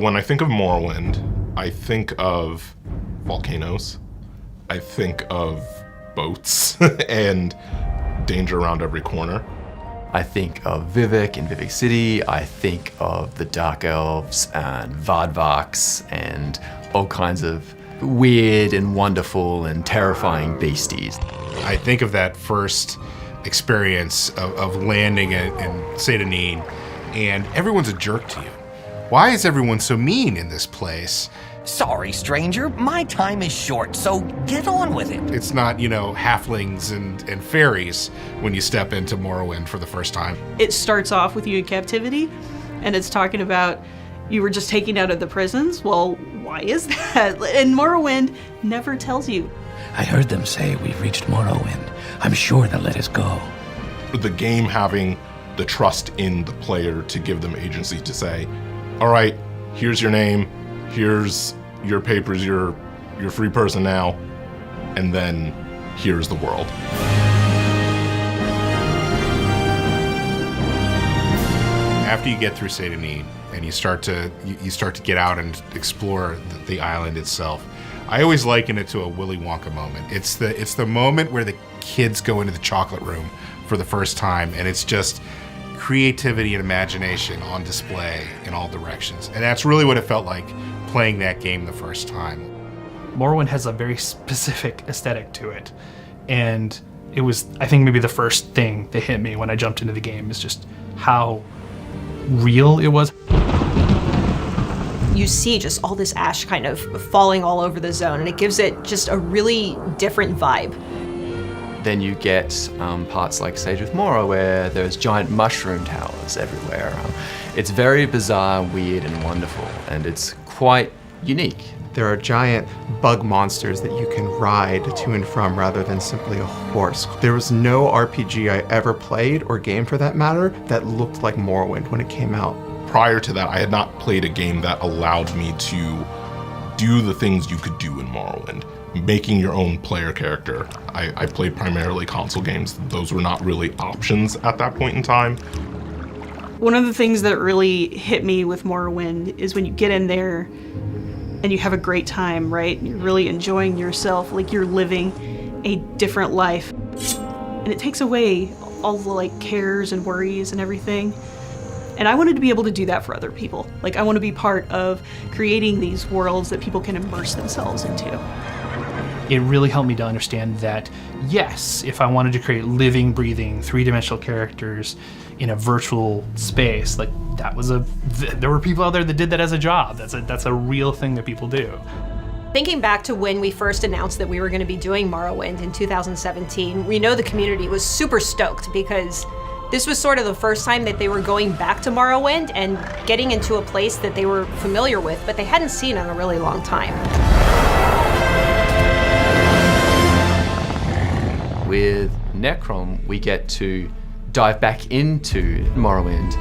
When I think of Morrowind, I think of volcanoes. I think of boats and danger around every corner. I think of Vivek in Vivek City. I think of the Dark Elves and Vardvarks and all kinds of weird and wonderful and terrifying beasties. I think of that first experience of landing in Satanin, and everyone's a jerk to you. Why is everyone so mean in this place? Sorry, stranger, my time is short, so get on with it. It's not, halflings and fairies when you step into Morrowind for the first time. It starts off with you in captivity, and it's talking about you were just taken out of the prisons. Well, why is that? And Morrowind never tells you. I heard them say we've reached Morrowind. I'm sure they'll let us go. The game having the trust in the player to give them agency to say, all right, here's your name, here's your papers, you're a free person now, and then here's the world. After you get through Satanin and you start to get out and explore the island itself, I always liken it to a Willy Wonka moment. It's the moment where the kids go into the chocolate room for the first time, and it's just creativity and imagination on display in all directions. And that's really what it felt like playing that game the first time. Morrowind has a very specific aesthetic to it. And it was, I think, maybe the first thing that hit me when I jumped into the game is just how real it was. You see just all this ash kind of falling all over the zone, and it gives it just a really different vibe. Then you get parts like Sadrith Mora where there's giant mushroom towers everywhere. It's very bizarre, weird, and wonderful, and it's quite unique. There are giant bug monsters that you can ride to and from rather than simply a horse. There was no RPG I ever played, or game for that matter, that looked like Morrowind when it came out. Prior to that, I had not played a game that allowed me to do the things you could do in Morrowind. Making your own player character. I played primarily console games. Those were not really options at that point in time. One of the things that really hit me with Morrowind is when you get in there and you have a great time, right? You're really enjoying yourself, like you're living a different life. And it takes away all the cares and worries and everything. And I wanted to be able to do that for other people. I want to be part of creating these worlds that people can immerse themselves into. It really helped me to understand that, yes, if I wanted to create living, breathing, three-dimensional characters in a virtual space, there were people out there that did that as a job. That's a real thing that people do. Thinking back to when we first announced that we were going to be doing Morrowind in 2017, we know the community was super stoked because this was sort of the first time that they were going back to Morrowind and getting into a place that they were familiar with, but they hadn't seen in a really long time. With Necrom, we get to dive back into Morrowind.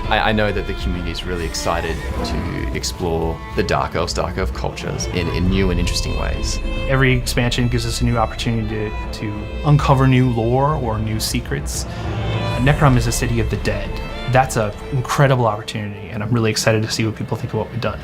I know that the community is really excited to explore the Dark Elves, Dark Elf cultures in new and interesting ways. Every expansion gives us a new opportunity to uncover new lore or new secrets. Necrom is a city of the dead. That's an incredible opportunity, and I'm really excited to see what people think of what we've done.